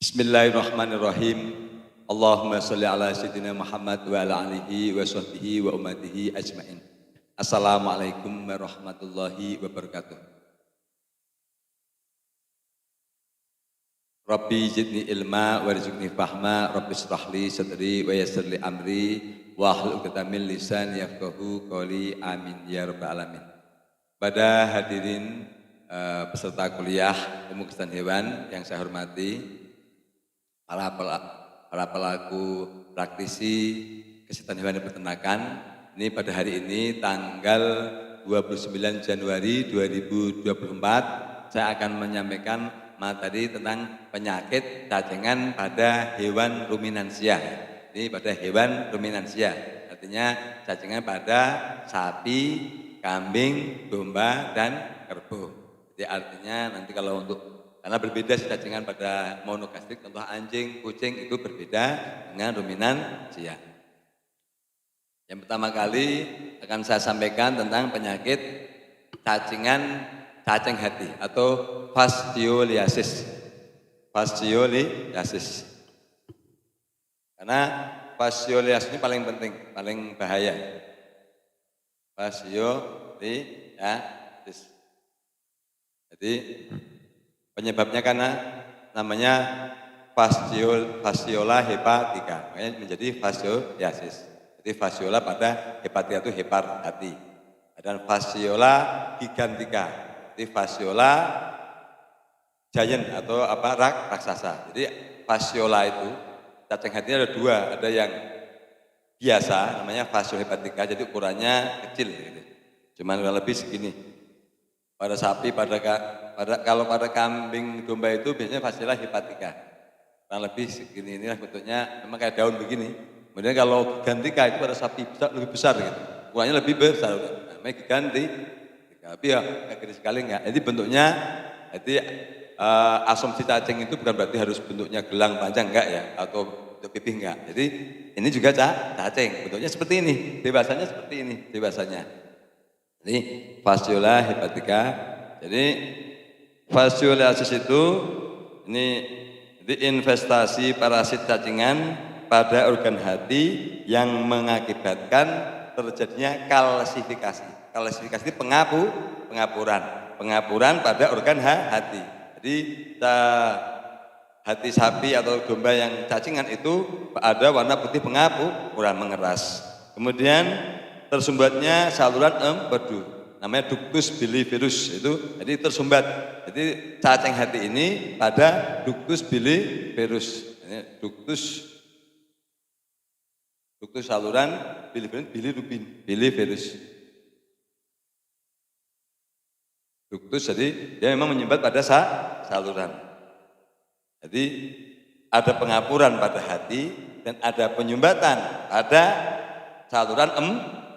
Bismillahirrahmanirrahim. Allahumma sholli ala sayyidina Muhammad wa ala alihi wa sahbihi wa ummatihi ajmain. Assalamualaikum warahmatullahi wabarakatuh. Rabbi zidni ilma warzuqni fahma, Rabbi shrah li sadri wa yassir li amri wa hlul 'uqdatam min lisani yafqahu qawli, amin ya rabbal alamin. Pada hadirin peserta kuliah Ilmu Kesehatan Hewan yang saya hormati, para pelaku praktisi kesehatan hewan dan peternakan, ini pada hari ini tanggal 29 Januari 2024 saya akan menyampaikan materi tentang penyakit cacingan pada hewan ruminansia. Ini pada hewan ruminansia, artinya cacingan pada sapi, kambing, domba, dan kerbau. Jadi artinya nanti kalau karena berbeda sih cacingan pada monogastrik, contoh anjing, kucing itu berbeda dengan ruminansia. Yang pertama kali akan saya sampaikan tentang penyakit cacing hati atau fascioliasis. Fascioliasis. Karena fascioliasis ini paling penting, paling bahaya. Fascioliasis. Jadi penyebabnya karena namanya fasciola hepatica, makanya menjadi fascioliasis. Jadi fasciola pada hepatica itu hepar hati, dan fasciola gigantica, jadi fasciola giant atau raksasa. Jadi fasciola itu cacing hatinya ada dua, ada yang biasa namanya fasciola hepatica, jadi ukurannya kecil, gitu. Cuman lebih segini. Pada sapi, kalau pada kambing domba itu biasanya fasciola hepatica. Kurang lebih segini, inilah bentuknya memang kayak daun begini. Kemudian kalau gigantica itu pada sapi lebih besar gitu. Ukurannya lebih besar. Namanya gigantica. Tapi ya kayak gede sekali enggak. Jadi bentuknya, asumsi cacing itu bukan berarti harus bentuknya gelang panjang enggak ya, atau bentuk pipih enggak. Jadi ini juga cacing, bentuknya seperti ini, dewasanya seperti ini, dewasanya. Ini fasciola hepatica. Jadi fascioliasis itu jadi investasi parasit cacingan pada organ hati yang mengakibatkan terjadinya kalsifikasi. Kalsifikasi itu pengapuran pada organ hati. Jadi hati sapi atau domba yang cacingan itu ada warna putih pengapuran, mengeras. Kemudian tersumbatnya saluran empedu, namanya ductus bilivirus itu, jadi tersumbat. Jadi cacing hati ini pada ductus bilivirus, ductus saluran bilivirus. Ductus, jadi dia memang menyumbat pada saluran. Jadi ada pengapuran pada hati dan ada penyumbatan pada saluran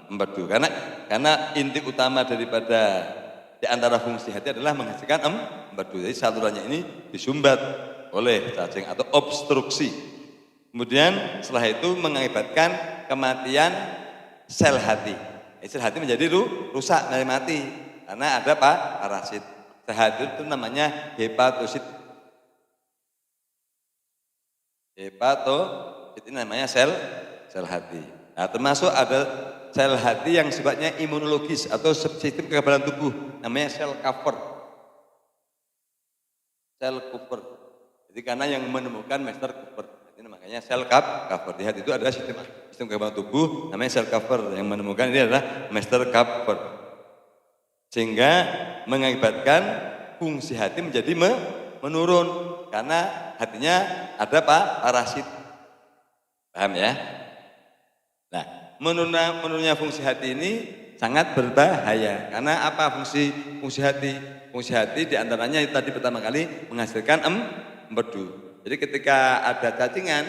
empedu, karena inti utama daripada di antara fungsi hati adalah menghasilkan empedu. Jadi salurannya ini disumbat oleh cacing atau obstruksi. Kemudian setelah itu mengakibatkan kematian sel hati. Sel hati menjadi rusak, mati karena ada parasit. Sel hati itu namanya hepatosit. Hepatosit ini namanya sel hati. Nah, termasuk ada sel hati yang sifatnya imunologis atau sistem kekebalan tubuh, namanya sel cover. Jadi karena yang menemukan Master Cooper, ini makanya sel cover. Di hati itu ada sistem kekebalan tubuh, namanya sel cover. Yang menemukan ini adalah Master Cover. Sehingga mengakibatkan fungsi hati menjadi menurun karena hatinya ada parasit. Paham ya? Nah, menurunnya fungsi hati ini sangat berbahaya. Karena apa fungsi hati? Fungsi hati diantaranya itu tadi pertama kali menghasilkan empedu. Jadi ketika ada cacingan,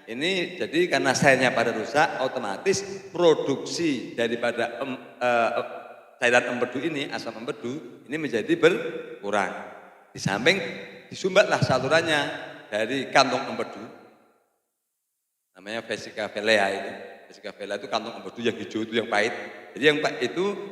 ini jadi karena selnya pada rusak, otomatis produksi daripada cairan empedu ini, asam empedu ini menjadi berkurang. Di samping disumbatlah salurannya dari kantong empedu, namanya vesica vilea itu. Vesica vilea itu kantong empedu yang hijau itu yang pahit. Jadi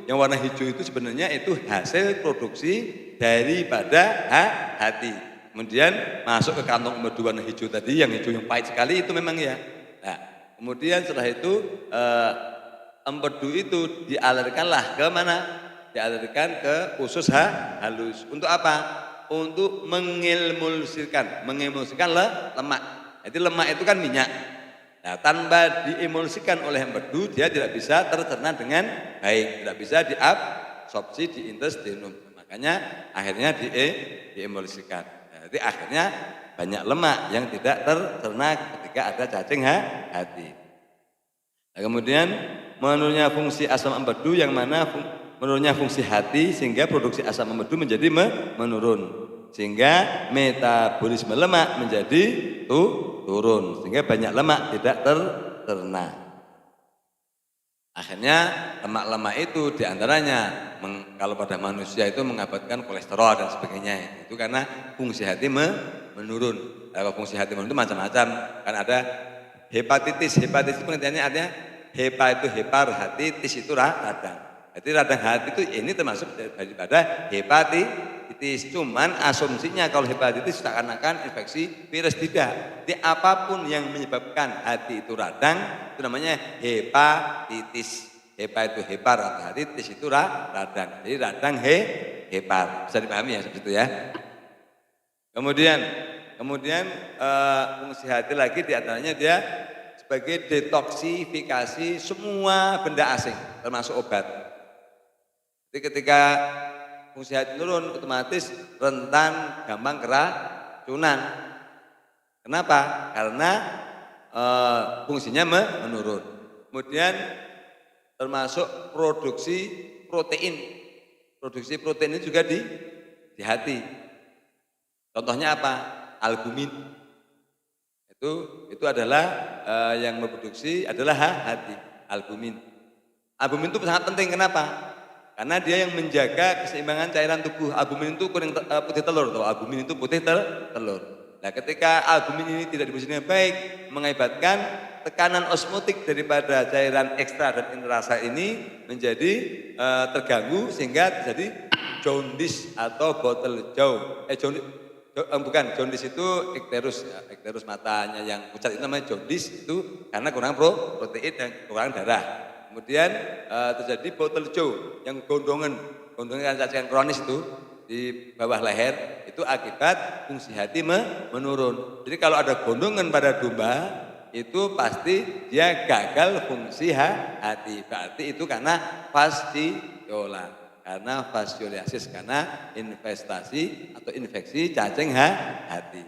yang warna hijau itu sebenarnya itu hasil produksi daripada hati. Kemudian masuk ke kantong empedu warna hijau tadi, yang hijau yang pahit sekali itu memang ya. Nah, kemudian setelah itu empedu itu dialirkanlah ke mana? Dialirkan ke usus halus. Untuk apa? Untuk mengemulsikan lemak. Jadi lemak itu kan minyak. Nah, tanpa diemulsikan oleh empedu, dia tidak bisa tercerna dengan baik, tidak bisa diabsorpsi di intestinum. Makanya akhirnya diemulsikan. Nah, jadi akhirnya banyak lemak yang tidak tercerna ketika ada cacing hati. Nah, kemudian menurunnya fungsi asam empedu yang mana menurunnya fungsi hati sehingga produksi asam empedu menjadi menurun, sehingga metabolisme lemak menjadi turun, sehingga banyak lemak tidak tercerna. Akhirnya lemak-lemak itu diantaranya kalau pada manusia itu mengakibatkan kolesterol dan sebagainya. Itu karena fungsi hati menurun. Kalau fungsi hati menurun itu macam-macam. Kan ada hepatitis. Hepatitis itu pengertiannya artinya hepa itu hepar, hati, tis itu radang. Jadi radang hati itu ini termasuk daripada hepatitis. Cuman asumsinya kalau hepatitis seakan-akan infeksi virus, tidak. Jadi apapun yang menyebabkan hati itu radang itu namanya hepatitis. Hepa itu hepar atau hati, tis itu radang. Jadi radang hepar. Bisa dipahami ya seperti itu ya. Kemudian fungsi hati lagi diantaranya dia sebagai detoksifikasi semua benda asing termasuk obat. Jadi ketika fungsi hati turun otomatis rentan gampang keracunan. Kenapa? Karena fungsinya menurun. Kemudian termasuk produksi protein. Produksi protein ini juga di hati. Contohnya apa? Albumin. Itu adalah yang memproduksi adalah hati, albumin. Albumin itu sangat penting, kenapa? Karena dia yang menjaga keseimbangan cairan tubuh. Albumin itu putih telur, atau albumin itu putih telur. Nah, ketika albumin ini tidak diproduksi dengan baik, mengakibatkan tekanan osmotik daripada cairan ekstra dan intrasa ini menjadi terganggu sehingga terjadi jaundice atau botol jaundice itu ikterus matanya yang pucat itu namanya jaundice, itu karena kurang protein dan kurang darah. Kemudian terjadi botol jaw yang gondongan cacingan kronis itu di bawah leher, itu akibat fungsi hati menurun. Jadi kalau ada gondongan pada domba itu pasti dia gagal fungsi hati. Berarti itu karena fasciola. Karena fascioliasis, karena investasi atau infeksi cacing hati.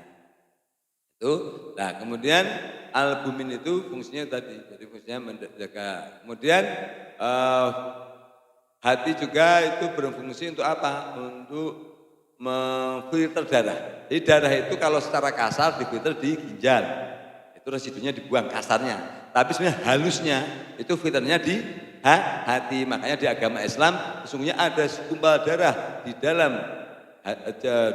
Itu. Nah, kemudian albumin itu fungsinya tadi, jadi fungsinya menjaga. Kemudian hati juga itu berfungsi untuk apa? Untuk memfilter darah. Jadi darah itu kalau secara kasar difilter di ginjal, itu residunya dibuang kasarnya. Tapi sebenarnya halusnya itu filternya di hati. Makanya di agama Islam sesungguhnya ada segumpal darah di dalam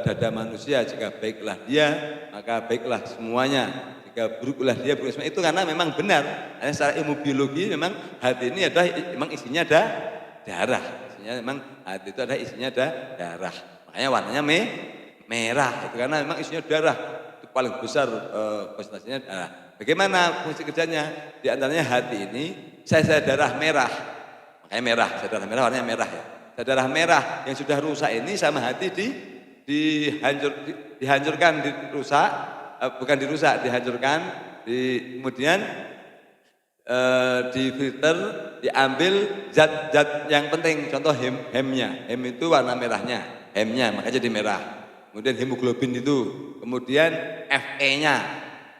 dada manusia. Jika baiklah dia, maka baiklah semuanya. Jika buruklah dia, buruk semuanya. Itu karena memang benar. Karena secara ilmu biologi memang hati ini adalah memang isinya ada darah. Isinya memang hati itu ada isinya darah. Makanya warnanya merah. Itu karena memang isinya darah. Itu paling besar konsentrasinya darah. Bagaimana fungsi kerjanya? Di antaranya hati ini sel darah merah, makanya merah, sel darah merah warnanya merah ya. Sel darah merah yang sudah rusak ini sama hati dihancurkan, dihancurkan, kemudian difilter, diambil zat-zat yang penting, contoh hemnya, hem itu warna merahnya, hemnya makanya jadi merah. Kemudian hemoglobin itu, kemudian Fe-nya,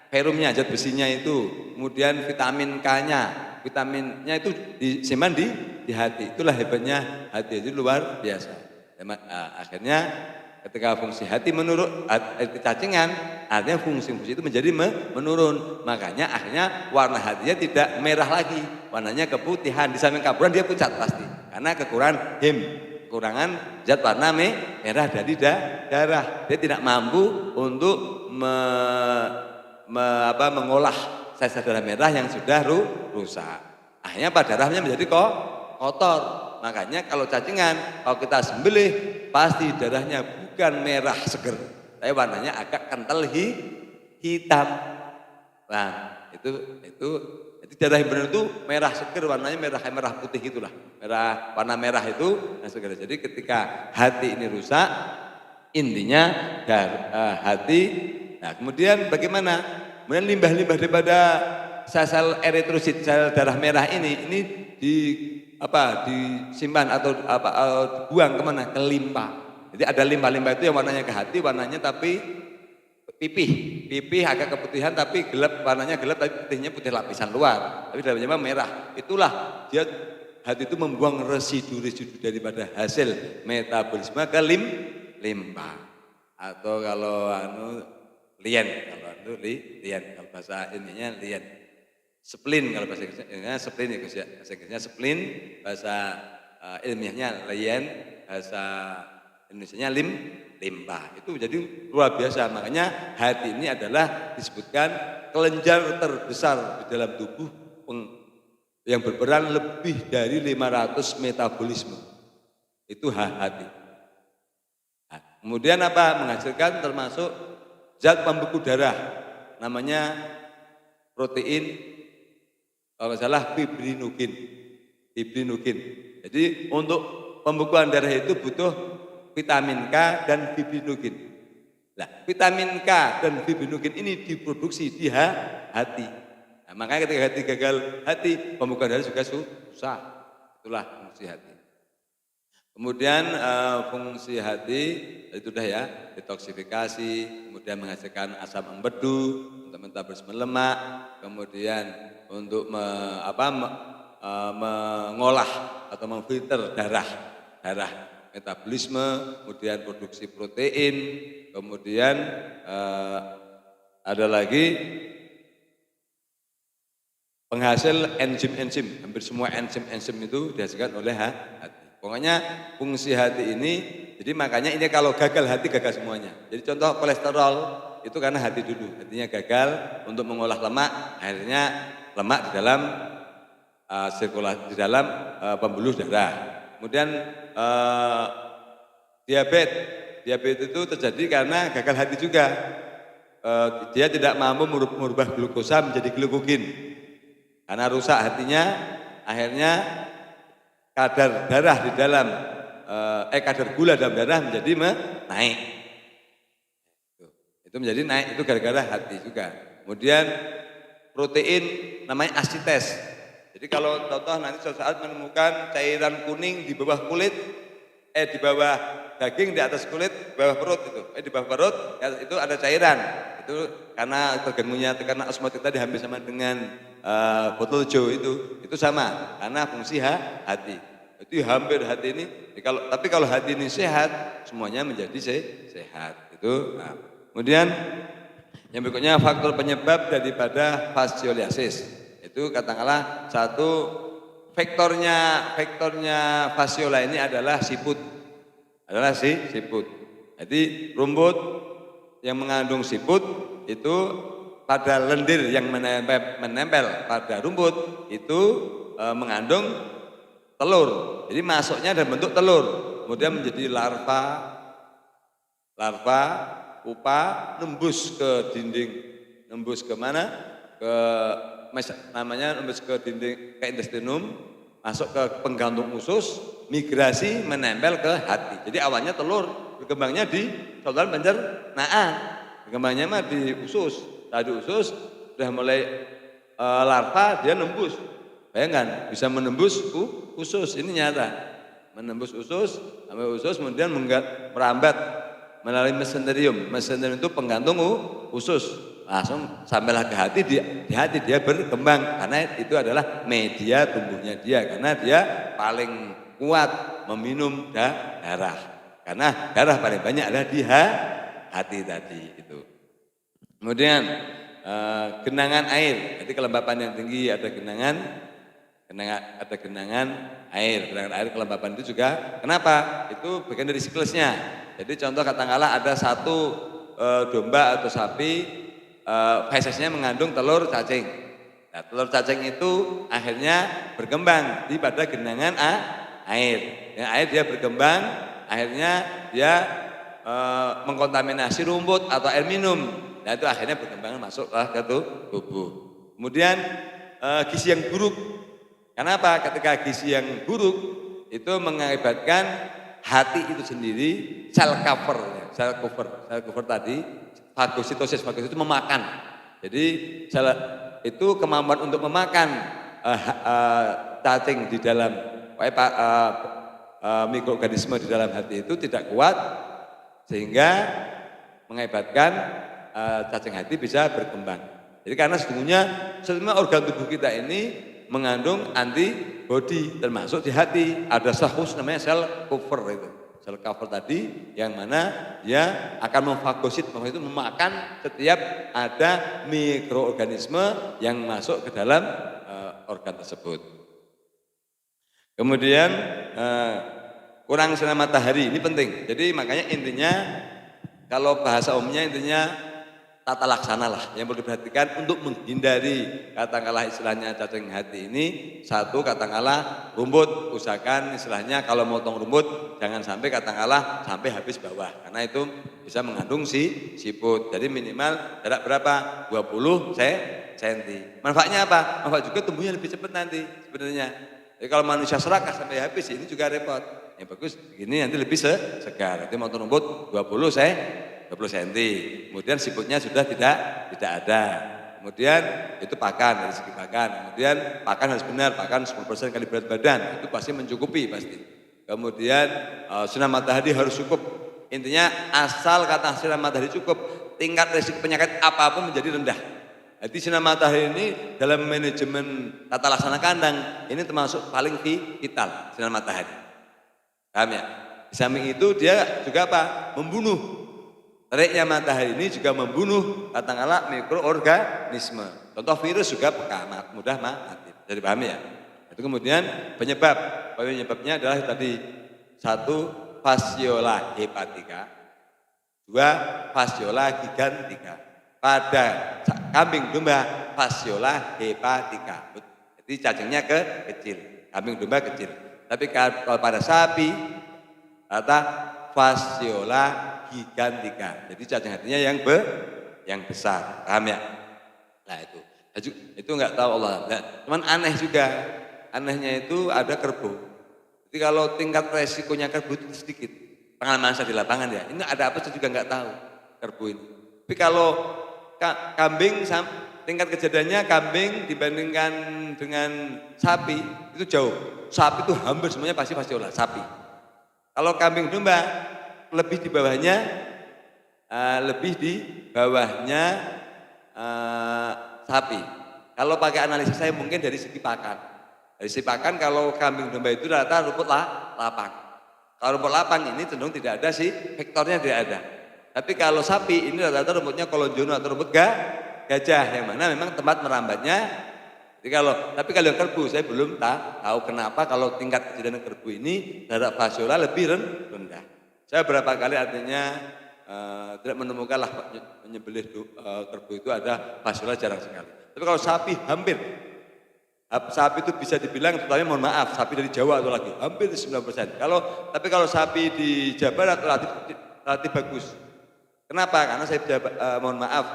ferumnya, zat besinya itu, kemudian vitamin K-nya, vitaminnya itu disimpan di hati. Itulah hebatnya hati, itu luar biasa. Akhirnya ketika fungsi hati menurun, cacingan, artinya fungsi-fungsi itu menjadi menurun. Makanya akhirnya warna hatinya tidak merah lagi, warnanya keputihan. Di samping kaburan dia pucat pasti, karena kekurangan zat warna merah dari darah. Dia tidak mampu untuk mengolah sel darah merah yang sudah rusak. Akhirnya darahnya menjadi kotor. Makanya kalau cacingan, kalau kita sembelih pasti darahnya bukan merah seger, tapi warnanya agak kental hitam. Nah, itu darah yang benar itu merah seger, warnanya merah putih gitulah. Warna merah itu nah seger. Jadi ketika hati ini rusak, intinya hati. Nah, kemudian bagaimana? Kemudian limbah-limbah daripada sel eritrosit, sel darah merah ini disimpan atau dibuang kemana? Ke limpa. Jadi ada limpa-limpa itu yang warnanya ke hati, warnanya tapi pipih agak keputihan tapi gelap, warnanya gelap tapi putihnya putih lapisan luar, tapi dalamnya merah. Itulah dia, hati itu membuang residu-residu daripada hasil metabolisme ke limpa. Atau kalau lien, kalau bahasa ininya lien. Spleen kalau bahasa Inggrisnya spleen ya, bahasa Inggrisnya spleen, bahasa ilmiahnya lien, bahasa Indonesianya limpa. Itu jadi luar biasa. Makanya hati ini adalah disebutkan kelenjar terbesar di dalam tubuh yang berperan lebih dari 500 metabolisme. Itu hati. Nah, kemudian apa? Menghasilkan termasuk zat pembeku darah, namanya protein, kalau nggak salah fibrinogen. Jadi untuk pembekuan darah itu butuh vitamin K dan fibrinogen. Nah, vitamin K dan fibrinogen ini diproduksi di hati. Nah, makanya ketika hati gagal, pembekuan darah juga susah. Itulah fungsi hati. Kemudian fungsi hati itu sudah ya, detoksifikasi, kemudian menghasilkan asam empedu untuk metabolisme lemak, kemudian untuk mengolah atau memfilter darah metabolisme, kemudian produksi protein, kemudian ada lagi penghasil enzim-enzim. Hampir semua enzim-enzim itu dihasilkan oleh hati. Pokoknya fungsi hati ini, jadi makanya ini kalau gagal hati gagal semuanya. Jadi contoh kolesterol itu karena hati dulu, hatinya gagal untuk mengolah lemak, akhirnya lemak di dalam sirkulasi, di dalam pembuluh darah. Kemudian diabetes itu terjadi karena gagal hati juga. Dia tidak mampu merubah glukosa menjadi glukogen. Karena rusak hatinya, akhirnya kadar darah di dalam kadar gula dalam darah menjadi naik. Itu menjadi naik, itu gara-gara hati juga. Kemudian protein namanya asites. Jadi kalau contoh nanti suatu saat menemukan cairan kuning di bawah kulit, di bawah daging, di atas kulit, di bawah perut itu, di bawah perut itu ada cairan. Itu karena terganggunya tekanan osmotik tadi hampir sama dengan botol jo itu sama karena fungsi hati. Itu hampir hati ini. Tapi kalau hati ini sehat, semuanya menjadi sehat. Itu. Nah, kemudian yang berikutnya faktor penyebab daripada fascioliasis. Itu katakanlah satu vektornya fasciola ini adalah siput. Siput. Jadi rumput yang mengandung siput itu pada lendir yang menempel pada rumput itu mengandung telur. Jadi masuknya dalam bentuk telur, kemudian menjadi larva, pupa, nembus ke dinding, nembus ke mana? Nembus ke dinding, ke intestinum, masuk ke penggantung usus, migrasi menempel ke hati. Jadi awalnya telur, berkembangnya di saluran pencernaan, berkembangnya mah di usus. Tadi usus sudah mulai larva, dia nembus. Bayangkan bisa menembus usus, ini nyata. Menembus usus, sampai usus kemudian merambat melalui mesenterium. Mesenterium itu penggantung usus. Langsung sampailah ke hati, di hati dia berkembang karena itu adalah media tumbuhnya dia, karena dia paling kuat meminum darah. Karena darah paling banyak adalah di hati tadi itu. Kemudian genangan air. Jadi kelembapan yang tinggi ada genangan air. Genangan air kelembapan itu juga. Kenapa? Itu bagian dari siklusnya. Jadi contoh katakanlah ada satu domba atau sapi, fesesnya mengandung telur cacing. Nah, telur cacing itu akhirnya berkembang pada genangan air. Yang air dia berkembang, akhirnya dia mengkontaminasi rumput atau air minum. Nah itu akhirnya berkembang masuklah ke tubuh. Kemudian gizi yang buruk. Kenapa? Ketika gizi yang buruk itu mengakibatkan hati itu sendiri sel cover tadi fagositosis itu memakan. Jadi sel itu kemampuan untuk memakan cacing di dalam mikroorganisme di dalam hati itu tidak kuat sehingga mengakibatkan cacing hati bisa berkembang. Jadi karena sesungguhnya organ tubuh kita ini mengandung antibodi termasuk di hati. Ada sel khusus namanya sel cover itu. Sel cover tadi yang mana dia akan memfagosit, itu memakan setiap ada mikroorganisme yang masuk ke dalam organ tersebut. Kemudian kurang sinar matahari ini penting. Jadi makanya intinya kalau bahasa umumnya intinya tata laksana lah yang perlu diperhatikan untuk menghindari katakanlah istilahnya cacing hati ini. Satu katakanlah rumput, usahakan istilahnya kalau motong rumput jangan sampai katakanlah sampai habis bawah karena itu bisa mengandung siput. Jadi minimal jarak berapa? 20 cm. Manfaatnya apa? Manfaat juga tumbuhnya lebih cepat nanti sebenarnya. Jadi kalau manusia serakah sampai habis ini juga repot. Yang bagus begini nanti lebih segar. Jadi motong rumput 20 cm, kemudian siputnya sudah tidak ada. Kemudian itu pakan, dari segi pakan. Kemudian pakan harus benar, pakan 10% kali berat badan, itu pasti mencukupi pasti. Kemudian sinar matahari harus cukup. Intinya asal kata sinar matahari cukup, tingkat risiko penyakit apapun menjadi rendah. Jadi sinar matahari ini dalam manajemen tata laksana kandang, ini termasuk paling vital sinar matahari. Paham ya? Di samping itu dia juga apa? Membunuh. Teriknya matahari ini juga membunuh katakanlah mikroorganisme. Contoh virus juga mudah mati. Jadi paham ya? Itu kemudian penyebabnya adalah tadi 1 Fasciola hepatica, 2 Fasciola gigantica. Pada kambing domba Fasciola hepatica. Jadi cacingnya kecil, kambing domba kecil. Tapi kalau pada sapi kata Fasciola gigantica. Jadi cacing hatinya yang besar. Paham ya? Nah itu enggak tahu Allah. Nah, cuman aneh juga. Anehnya itu ada kerbau. Jadi kalau tingkat resikonya kerbau itu sedikit. Pengalaman saya di lapangan ya. Ini ada apa saya juga enggak tahu kerbau ini. Tapi kalau kambing tingkat kejadiannya kambing dibandingkan dengan sapi itu jauh. Sapi itu hampir semuanya pasti olah sapi. Kalau kambing domba lebih di bawahnya sapi. Kalau pakai analisis saya mungkin dari segi pakan. Dari segi pakan kalau kambing domba itu rata rumput lapang. Kalau rumput lapang ini cenderung tidak ada vektornya tidak ada. Tapi kalau sapi ini rata-rata rumputnya kolonjono atau rumput gajah yang mana memang tempat merambatnya. Tapi kalau kerbau saya belum tahu kenapa kalau tingkat kejadian kerbau ini darah Fasciola lebih rendah. Saya berapa kali artinya tidak menemukan menyembelih kerbau itu ada Fasciola jarang sekali. Tapi kalau sapi hampir, sapi itu bisa dibilang, terutama mohon maaf, sapi dari Jawa atau lagi hampir 90%. Tapi kalau sapi di Jawa Barat relatif bagus. Kenapa? Karena saya mohon maaf,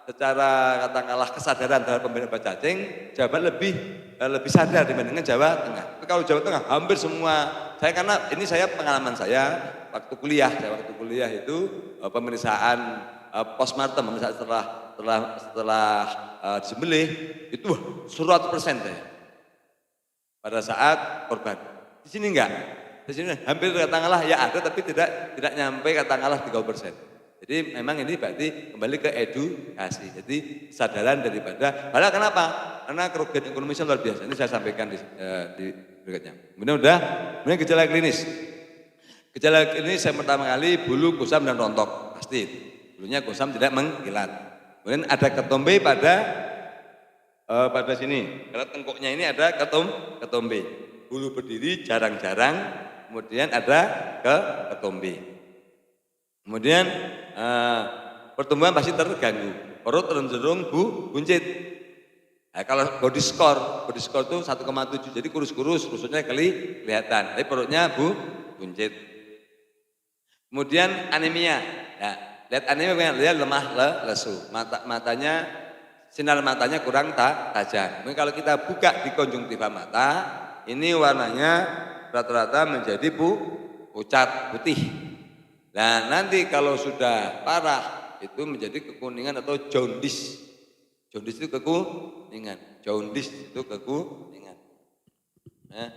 secara katakanlah kesadaran terhadap pemberian cacing, Jawa Barat lebih sadar dibandingkan Jawa Tengah. Tapi kalau Jawa Tengah hampir semua, karena ini pengalaman saya waktu kuliah itu pemeriksaan postmortem, pemeriksaan setelah disembelih itu 100% saya pada saat korban. Di sini enggak, di sini hampir katakanlah ya ada tapi tidak nyampe katakanlah 30%. Jadi memang ini berarti kembali ke edukasi. Jadi kesadaran daripada. Padahal kenapa? Karena kerugian ekonomi luar biasa. Ini saya sampaikan di berikutnya. Kemudian gejala klinis. Gejala klinis yang pertama kali bulu, kusam dan rontok. Pasti. Bulunya kusam tidak mengkilat. Kemudian ada ketombe pada sini. Karena tengkuknya ini ada ketombe. Bulu berdiri jarang-jarang. Kemudian ada ketombe. Kemudian pertumbuhan pasti terganggu, perut cenderung buncit. Nah, kalau body score itu 1,7, jadi kurus-kurus, rusuknya kelihatan, tapi perutnya buncit. Kemudian anemia. Ya, lihat anemia, lihat lemah lesu. Matanya sinar matanya kurang tajam. Mungkin kalau kita buka di konjungtiva mata, ini warnanya rata-rata menjadi pucat putih. Dan nanti kalau sudah parah itu menjadi kekuningan atau jaundice. Jaundice itu kekuningan. Jaundice itu kekuningan. Nah,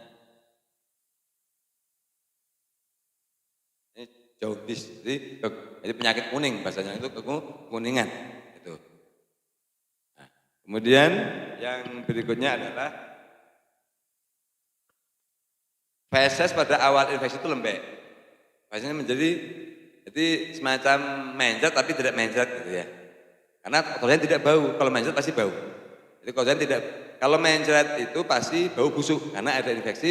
ini jaundice, jadi penyakit kuning bahasanya itu kekuningan. Itu. Nah, kemudian yang berikutnya adalah feses pada awal infeksi itu lembek. Biasanya jadi semacam mencret tapi tidak mencret gitu ya. Karena kotorannya tidak bau, kalau mencret pasti bau. Jadi kotoran kalau mencret itu pasti bau busuk karena ada infeksi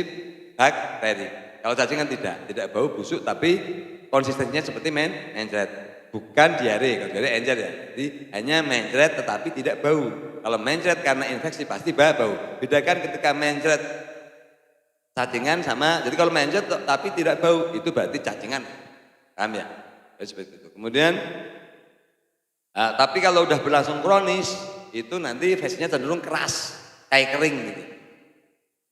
bakteri. Kalau cacing kan tidak bau busuk tapi konsistensinya seperti mencret. Bukan diare, kalau diare encer ya. Jadi hanya mencret tetapi tidak bau. Kalau mencret karena infeksi pasti bau. Bedakan ketika mencret cacingan sama, jadi kalau mencret tapi tidak bau, itu berarti cacingan. Paham ya? Seperti itu. Kemudian, tapi kalau udah berlangsung kronis, itu nanti infeksinya cenderung keras, kayak kering gitu.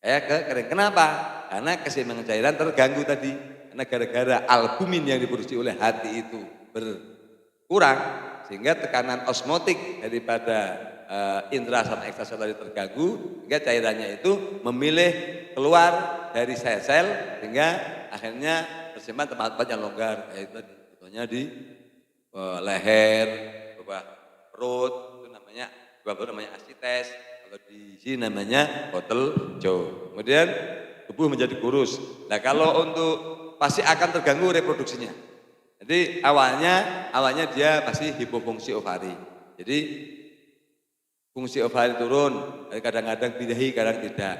Kering. Kenapa? Karena keseimbangan cairan terganggu tadi. Karena gara-gara albumin yang diproduksi oleh hati itu berkurang, sehingga tekanan osmotik daripada intra sama ekstraseluler terganggu, sehingga cairannya itu memilih keluar dari sel-sel, sehingga akhirnya tersimpan tempat-tempat yang longgar, yaitu contohnya di leher, bawah perut, itu namanya asites, kalau di sini namanya bottle jaw. Kemudian tubuh menjadi kurus. Nah kalau untuk pasti akan terganggu reproduksinya. Jadi awalnya dia pasti hipofungsi ovari. Jadi fungsi ovari turun, kadang-kadang birahi, kadang tidak.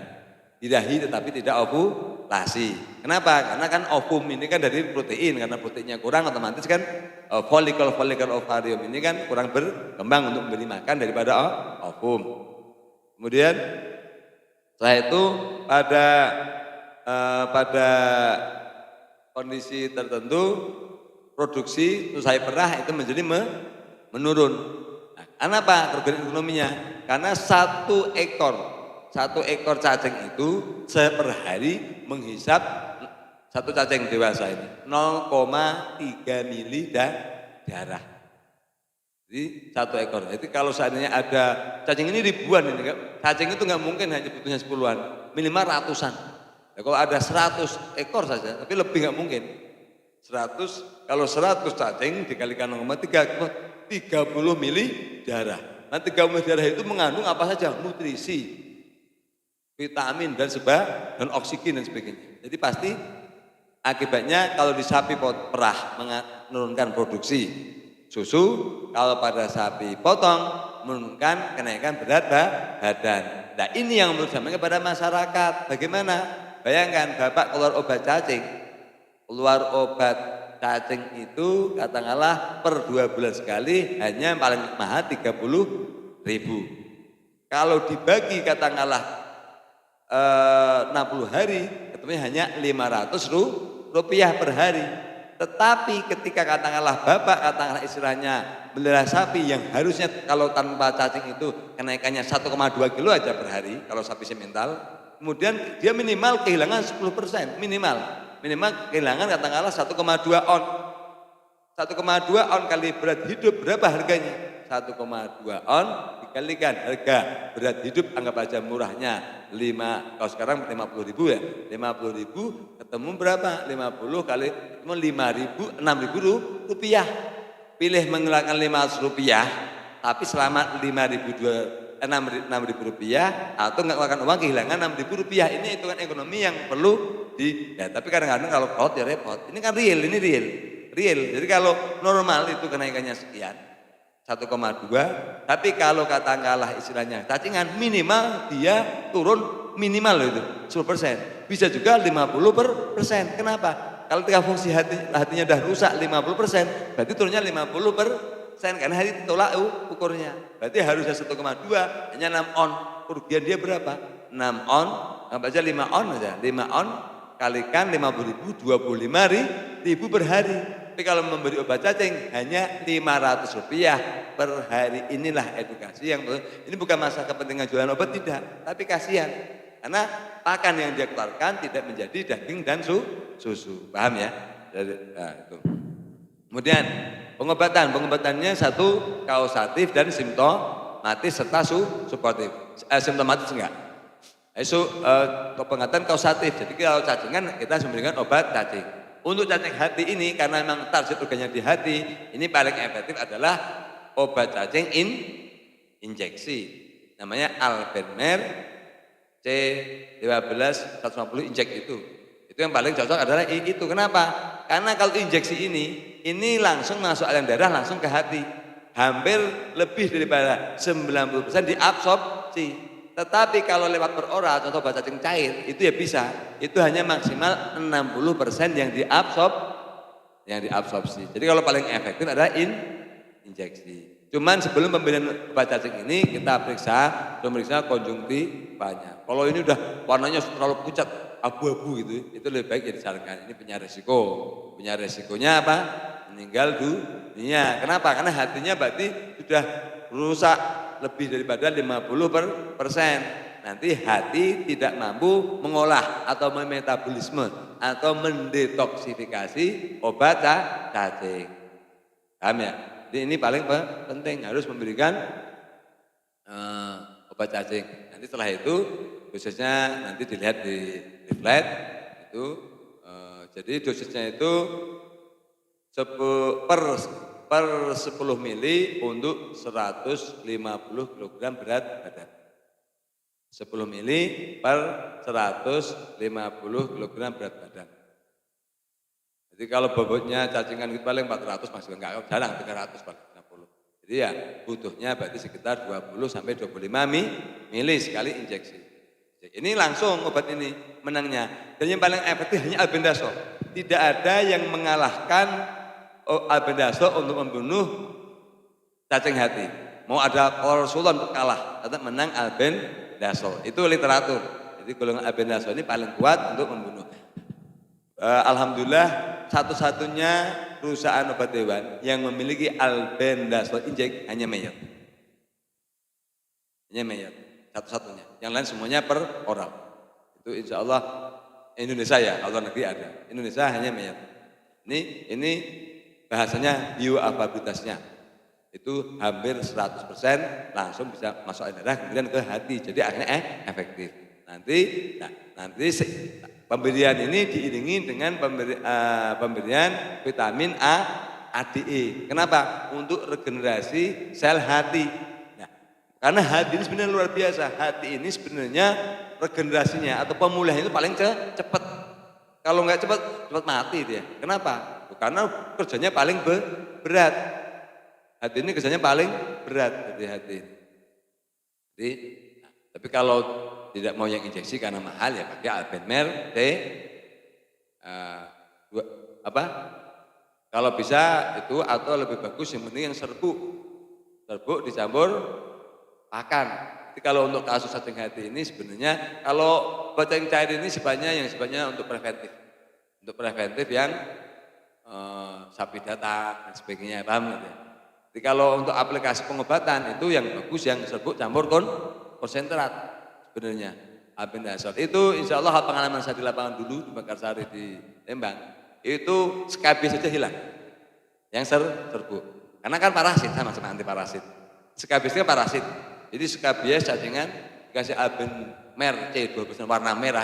Birahi tetapi tidak ovulasi. Kenapa? Karena kan ovum ini kan dari protein, karena proteinnya kurang otomatis kan follicle ovarium ini kan kurang berkembang untuk memberi makan daripada ovum. Kemudian setelah itu pada kondisi tertentu produksi usai perah itu menjadi menurun. Nah, kenapa? Kerugian ekonominya? Karena satu ekor cacing itu per hari menghisap satu cacing dewasa ini 0,3 mili darah. Jadi satu ekor. Jadi kalau seandainya ada cacing ini ribuan ini, cacing itu nggak mungkin hanya butuhnya 10-an, minimal ratusan. Nah, kalau ada 100 ekor saja, tapi lebih nggak mungkin. 100, kalau 100 cacing dikalikan 0,3, 30 mili darah. Nah 30 mili darah itu mengandung apa saja? Nutrisi, vitamin dan oksigen dan sebagainya. Jadi pasti akibatnya kalau di sapi perah menurunkan produksi susu, kalau pada sapi potong menurunkan kenaikan berat badan. Nah ini yang menurut saya kepada masyarakat. Bagaimana? Bayangkan Bapak keluar obat cacing itu katakanlah per 2 bulan sekali hanya paling mahal 30.000. Kalau dibagi katakanlah 60 hari, ketemunya hanya 500 rupiah per hari. Tetapi ketika katakanlah Bapak istilahnya melihara sapi yang harusnya kalau tanpa cacing itu kenaikannya 1,2 kilo aja per hari kalau sapi semental, kemudian dia minimal kehilangan 10%, minimal kehilangan katakanlah 1,2 on. 1,2 on kali berat hidup berapa harganya? 1,2 on dikalikan harga berat hidup, anggap aja murahnya 5, kalau sekarang 50.000 ya, 50.000 ketemu berapa? 50 kali ketemu 5.000, 6.000 rupiah. Pilih mengeluarkan 500 rupiah tapi selama 6.000 rupiah atau nggak mengeluarkan uang kehilangan 6.000 rupiah. Ini hitungan ekonomi yang perlu tapi kadang-kadang kalau repot ya repot. Ini kan real. Jadi kalau normal itu kenaikannya sekian 1,2, tapi kalau katakanlah istilahnya cacingan minimal dia turun minimal itu 10%, bisa juga 50%. Kenapa? Kalau ketika fungsi hatinya udah rusak 50%, berarti turunnya 50%, karena hati tolak ukurnya. Berarti harusnya 1,2 hanya 6 on. Kerugian dia berapa? 6 on, anggap aja 5 on aja. 5 on kalikan 50.000, 25.000 per hari. Tapi kalau memberi obat cacing hanya Rp500 per hari. Inilah edukasi yang ini bukan masalah kepentingan jualan obat, tidak, tapi kasihan. Karena pakan yang dia keluarkan tidak menjadi daging dan susu. Paham ya? Nah, itu. Kemudian pengobatannya satu kausatif dan simptomatis serta suportif. Simptomatis enggak? Pengobatan kausatif. Jadi kalau cacingan kita memberikan obat cacing. Untuk cacing hati ini karena memang target organnya di hati, ini paling efektif adalah obat cacing injeksi. Namanya Albenmer C15 150 injek itu. Itu yang paling cocok adalah itu. Kenapa? Karena kalau injeksi ini langsung masuk aliran darah langsung ke hati. Hampir lebih daripada 90% diabsorpsi. Tetapi kalau lewat per oral, contoh obat cacing cair, itu ya bisa. Itu hanya maksimal 60% yang diabsorpsi. Jadi kalau paling efektif adalah injeksi. Cuman sebelum pemberian obat cacing ini kita periksa konjungtivanya. Kalau ini udah warnanya terlalu pucat, abu-abu gitu, itu lebih baik disarankan. Ini punya resiko. Punya resikonya apa? Meninggal dunia. Kenapa? Karena hatinya berarti sudah rusak lebih daripada 50%. Nanti hati tidak mampu mengolah atau memetabolisme atau mendetoksifikasi obat cacing. Paham ya? Jadi ini paling penting, harus memberikan obat cacing. Nanti setelah itu dosisnya nanti dilihat di leaflet itu. Jadi dosisnya itu per 10 mili untuk 150 kg berat badan. 10 mili per 150 kg berat badan. Jadi kalau bobotnya cacingan itu paling 400 masih enggak, jarang 300 paling 60. Jadi ya butuhnya berarti sekitar 20 sampai 25 mili sekali injeksi. Ini langsung obat ini menangnya. Dan yang paling efektif hanya albendazole. Tidak ada yang mengalahkan albendazole untuk membunuh cacing hati. Mau ada Korsulon kalah, tetap menang albendazole. Itu literatur. Jadi golongan albendazole ini paling kuat untuk membunuh. Alhamdulillah satu-satunya perusahaan obat hewan yang memiliki albendazole injek hanya Mayer. Hanya Mayer, satu-satunya. Yang lain semuanya per oral. Itu insya Allah Indonesia ya, kalau negeri ada. Indonesia hanya Mayer. Ini bahasanya bioavailabilitasnya itu hampir 100% langsung bisa masuk darah kemudian ke hati, jadi akhirnya efektif. Nanti pemberian ini diiringi dengan pemberian vitamin A, D, E. Kenapa? Untuk regenerasi sel hati. Nah, karena hati ini sebenarnya luar biasa. Hati ini sebenarnya regenerasinya atau pemulihan itu paling cepat. Kalau nggak cepat mati dia. Kenapa? Karena kerjanya paling berat. Hati ini kerjanya paling berat dari hati. Jadi, tapi kalau tidak mau yang injeksi karena mahal ya pakai Albenmer Kalau bisa itu atau lebih bagus yang penting yang serbuk dicampur pakan. Jadi kalau untuk kasus cacing hati ini sebenarnya kalau cacing cair ini sifatnya untuk preventif. Untuk preventif yang sapi data dan sebagainya, paham gitu ya? Jadi kalau untuk aplikasi pengobatan itu yang bagus yang serbuk campur konsentrat sebenarnya albendazole. Itu insya Allah pengalaman saya di lapangan dulu di Mekarsari di Lembang itu skabies saja hilang yang serbuk karena kan parasit sama anti parasit. Skabiesnya parasit, jadi skabies cacingan dikasih Albenmer C12 warna merah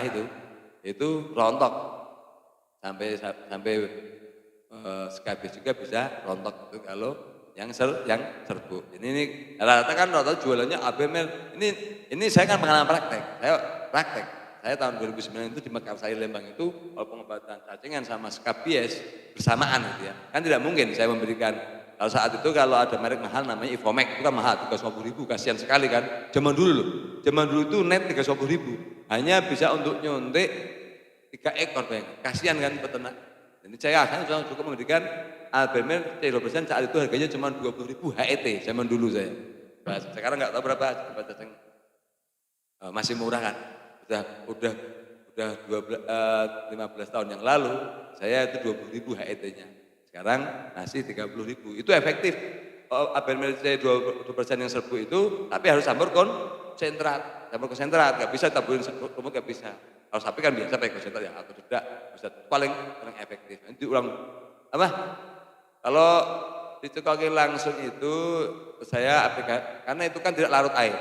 itu rontok sampai skabies juga bisa rontok itu kalau yang serbuk. Ini rata-rata kan rata jualannya Albenmer. Ini saya kan pengalaman praktek. Saya tahun 2009 itu di Mekarsari Lembang itu kalau pengobatan cacingan sama skabies bersamaan gitu ya. Kan tidak mungkin saya memberikan kalau saat itu kalau ada merek mahal namanya Ivomek itu kan mahal 350.000, kasihan sekali kan. Zaman dulu itu net 350.000. Hanya bisa untuk nyuntik 3 ekor bayangkan. Kasihan kan peternak. Jadi saya akan cukup memberikan Albenmer C12 saat itu harganya cuma 20.000 HET zaman dulu saya. Sekarang nggak tahu berapa cacing. Masih murah kan. Udah udah 15 tahun yang lalu, saya itu 20.000 HET-nya. Sekarang masih 30.000. Itu efektif. APMLC 20% yang serbu itu, tapi harus campur konsentrat. Campur konsentrat, nggak bisa taburin rumput, nggak bisa. Kalau sapi kan biasa pakai konsentrat ya, atau tidak, bisa paling efektif. Nanti ulang apa? Kalau dicekoki langsung itu saya aplikasi, karena itu kan tidak larut air.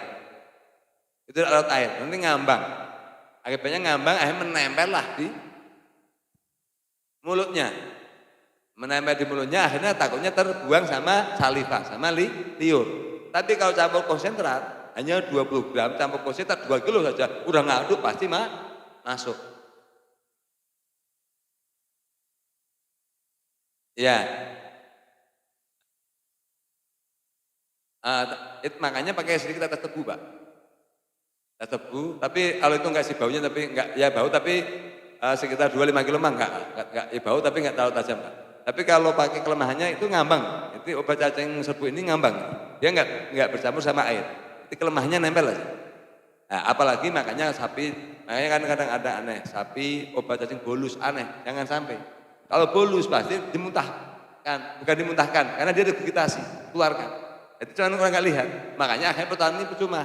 Itu tidak larut air, nanti ngambang. Akibatnya ngambang, akhirnya menempel lah di mulutnya. Menempel di mulutnya, akhirnya takutnya terbuang sama saliva, sama liur. Tapi kalau campur konsentrat, hanya 20 gram, campur konsentrat 2 kilo saja, udah ngaduk pasti masuk. Ya, makanya pakai sedikit atas tebu, Pak. Atas tebu, tapi kalau itu enggak sih baunya, tapi enggak, ya bau, tapi sekitar 2-5 kilo mah enggak ya bau, tapi enggak terlalu tajam, Pak. Tapi kalau pakai kelemahannya itu ngambang. Itu obat cacing serbu ini ngambang. Dia enggak bercampur sama air. Itu kelemahannya nempel aja. Nah, apalagi makanya sapi, makanya kan kadang ada aneh, sapi obat cacing bolus aneh, jangan sampai. Kalau bolus pasti dimuntahkan, bukan dimuntahkan, karena dia regurgitasi, keluarkan. Jadi cuma orang nggak lihat, makanya akhirnya petani percuma.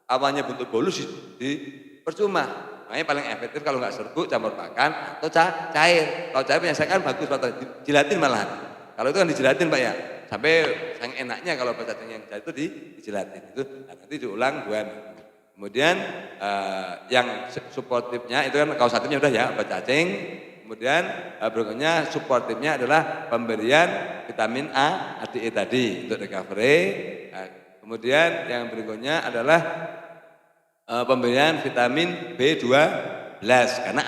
Awalnya bentuk bolus di percuma. Makanya paling efektif kalau nggak serbuk, campur pakan atau cair. Kalau cair menyelesaikan bagus, dijilatin malahan. Kalau itu kan dijilatin, Pak ya. Sampai yang enaknya kalau obat cacing yang cair itu dijilatin. Itu nanti diulang 2 minggu. Kemudian yang suportifnya itu kan kausatifnya udah ya obat cacing. Kemudian berikutnya suportifnya adalah pemberian vitamin A, ADE tadi untuk recovery. Kemudian yang berikutnya adalah pemberian vitamin B12 karena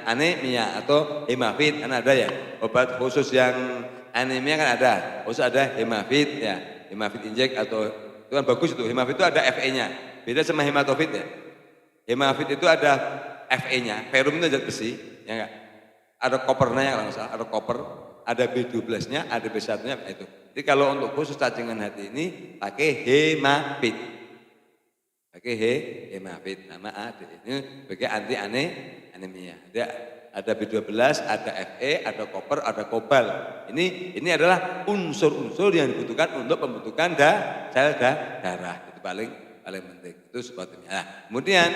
anemia atau hemafit kan ada ya. Obat khusus yang anemia kan ada, khusus ada hemafit ya, hemafit injek atau itu kan bagus itu. Hemafit itu ada Fe-nya. Beda sama hematofit ya. Hemafit itu ada Fe-nya, ferrum itu zat besi, ya enggak? Ada kopernya kalau nggak salah, ada koper, ada B12-nya, ada B1-nya itu. Jadi kalau untuk khusus cacingan hati ini pakai hemafit. Pakai hemafit, nama AD ini sebagai anti anemia. Ada B12, ada Fe, ada koper, ada kobal. Ini adalah unsur-unsur yang dibutuhkan untuk pembentukan sel darah. Itu paling penting. Itu sebetulnya. Nah, kemudian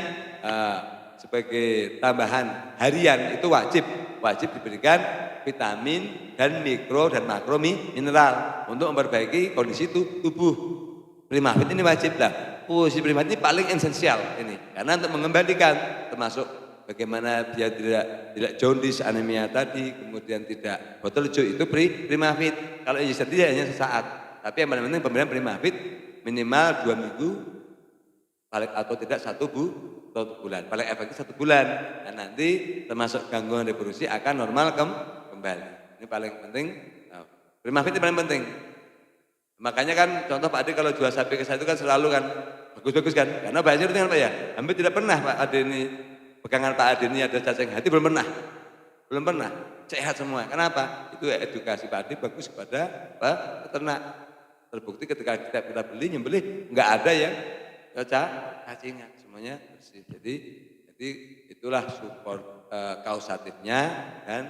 sebagai tambahan harian itu wajib diberikan vitamin dan mikro dan makro mineral untuk memperbaiki kondisi tubuh. Primavit ini wajib lah. Si primavit ini paling esensial ini karena untuk mengembalikan termasuk bagaimana dia tidak jaundice anemia tadi, kemudian tidak boteljo itu primavit. Kalau injeksi dia hanya sesaat. Tapi yang paling penting pemberian primavit minimal 2 minggu atau tidak 1 bulan, paling efektif 1 bulan. Dan nanti termasuk gangguan reproduksi akan normal kembali. Ini paling penting. Primavit ini paling penting. Makanya kan contoh Pak Ade kalau jual sapi ke saya itu kan selalu kan bagus-bagus kan. Karena banyak dengan Pak ya. Hampir tidak pernah Pak Ade ini, pegangan Pak Ade ini ada cacing hati, belum pernah. Sehat semua. Kenapa? Itu edukasi Pak Ade bagus kepada peternak. Terbukti ketika kita beli, nyembelih nggak ada yang cacingan, semuanya bersih. Jadi itulah support kausatifnya dan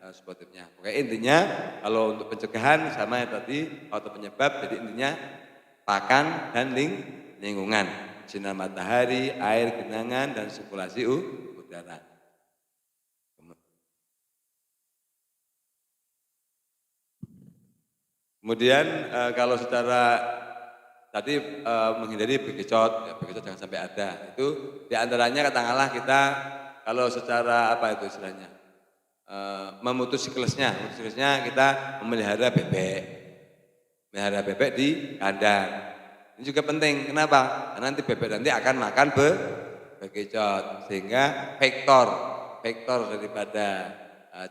suportifnya. Oke, intinya kalau untuk pencegahan sama yang tadi atau penyebab, jadi intinya pakan dan lingkungan, sinar matahari, air, genangan dan sirkulasi udara. Kemudian kalau secara tadi menghindari bekicot, ya bekicot jangan sampai ada. Itu diantaranya katakanlah kita kalau secara apa itu istilahnya memutus siklusnya kita memelihara bebek di kandang. Ini juga penting. Kenapa? Karena nanti bebek nanti akan makan bekicot sehingga vektor daripada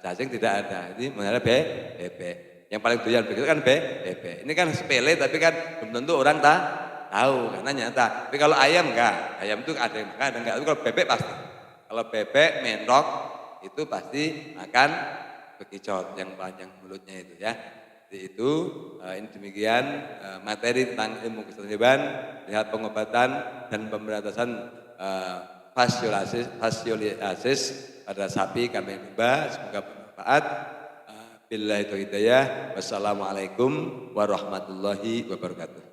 cacing tidak ada. Jadi memelihara bebek. Yang paling doyan begitu kan bebek. Ini kan sepele tapi kan belum tentu orang tahu karena nyata. Tapi kalau ayam enggak, ayam itu ada yang makan ada enggak. Tapi kalau bebek pasti. Kalau bebek mentok itu pasti makan bekicot yang panjang mulutnya itu ya. Jadi itu ini demikian materi tentang ilmu kesehatan hewan, lihat pengobatan dan pemberantasan fasiliasis pada sapi kambing domba, semoga bermanfaat. Billahi taufiq hidayah. Wassalamualaikum warahmatullahi wabarakatuh.